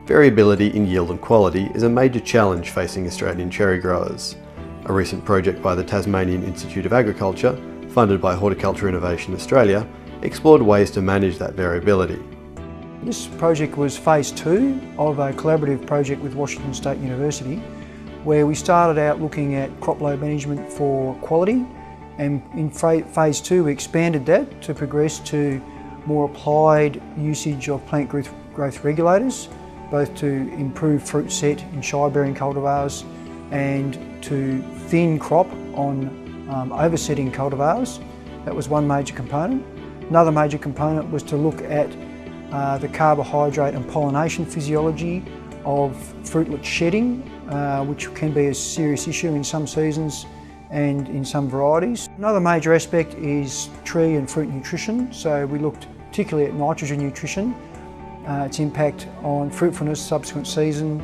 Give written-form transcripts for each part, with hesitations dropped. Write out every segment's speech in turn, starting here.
Variability in yield and quality is a major challenge facing Australian cherry growers. A recent project by the Tasmanian Institute of Agriculture, funded by Horticulture Innovation Australia, explored ways to manage that variability. This project was phase 2 of a collaborative project with Washington State University, where we started out looking at crop load management for quality, and in phase 2 we expanded that to progress to more applied usage of plant growth regulators, both to improve fruit set in shy-bearing cultivars and to thin crop on oversetting cultivars. That was one major component. Another major component was to look at the carbohydrate and pollination physiology of fruitlet shedding, which can be a serious issue in some seasons and in some varieties. Another major aspect is tree and fruit nutrition. So we looked particularly at nitrogen nutrition, its impact on fruitfulness subsequent season,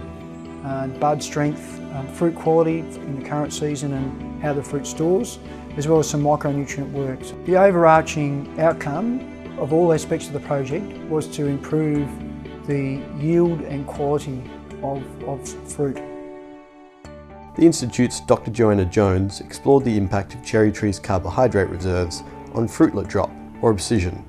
bud strength, fruit quality in the current season and how the fruit stores, as well as some micronutrient works. The overarching outcome of all aspects of the project was to improve the yield and quality of fruit. The Institute's Dr. Joanna Jones explored the impact of cherry trees' carbohydrate reserves on fruitlet drop or abscission.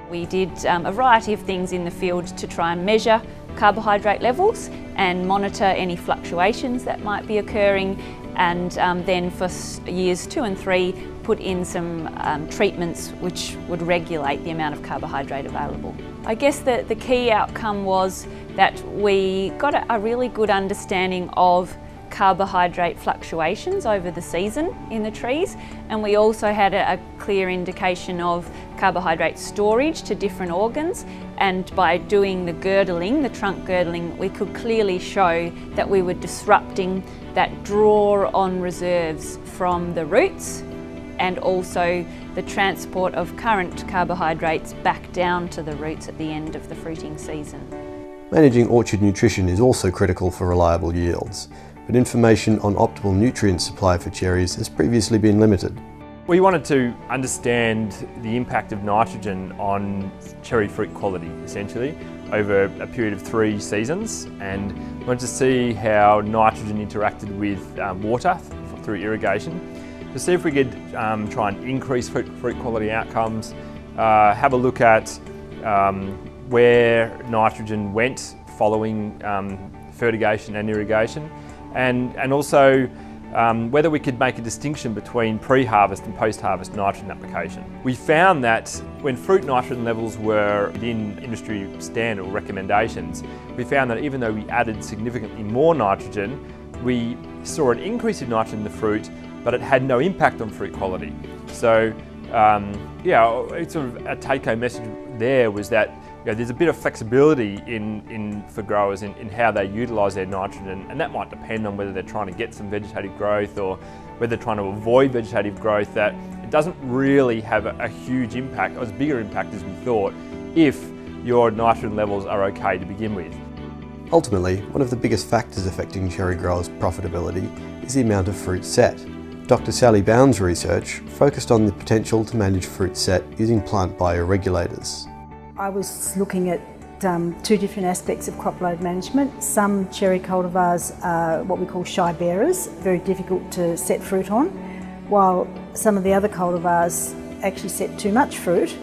We did a variety of things in the field to try and measure carbohydrate levels and monitor any fluctuations that might be occurring, and then for years 2 and 3 put in some treatments which would regulate the amount of carbohydrate available. I guess the key outcome was that we got a really good understanding of carbohydrate fluctuations over the season in the trees, and we also had a clear indication of carbohydrate storage to different organs, and by doing the girdling, the trunk girdling, we could clearly show that we were disrupting that draw on reserves from the roots and also the transport of current carbohydrates back down to the roots at the end of the fruiting season. Managing orchard nutrition is also critical for reliable yields, but information on optimal nutrient supply for cherries has previously been limited. We wanted to understand the impact of nitrogen on cherry fruit quality, essentially, over a period of 3 seasons, and wanted to see how nitrogen interacted with water through irrigation, to see if we could try and increase fruit quality outcomes, have a look at where nitrogen went following fertigation and irrigation, and also whether we could make a distinction between pre-harvest and post-harvest nitrogen application. We found that when fruit nitrogen levels were within industry standard or recommendations, we found that even though we added significantly more nitrogen, we saw an increase in nitrogen in the fruit, but it had no impact on fruit quality. So yeah, it's sort of a take-home message there was that there's a bit of flexibility for growers in how they utilise their nitrogen, and that might depend on whether they're trying to get some vegetative growth or whether they're trying to avoid vegetative growth, that it doesn't really have a huge impact, or as bigger impact as we thought, if your nitrogen levels are okay to begin with. Ultimately, one of the biggest factors affecting cherry growers' profitability is the amount of fruit set. Dr. Sally Bound's research focused on the potential to manage fruit set using plant bioregulators. I was looking at 2 different aspects of crop load management. Some cherry cultivars are what we call shy bearers, very difficult to set fruit on, while some of the other cultivars actually set too much fruit,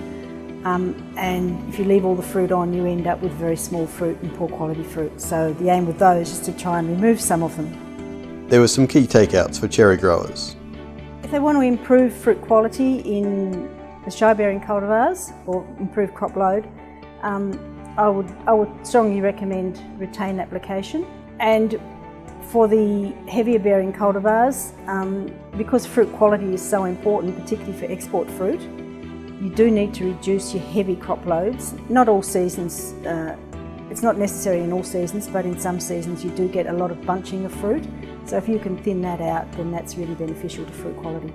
and if you leave all the fruit on, you end up with very small fruit and poor quality fruit. So the aim with those is to try and remove some of them. There were some key takeouts for cherry growers. If they want to improve fruit quality in the shy-bearing cultivars or improve crop load, I would strongly recommend retain application. And for the heavier bearing cultivars, because fruit quality is so important, particularly for export fruit, you do need to reduce your heavy crop loads. Not all seasons, it's not necessary in all seasons, but in some seasons you do get a lot of bunching of fruit. So if you can thin that out, then that's really beneficial to fruit quality.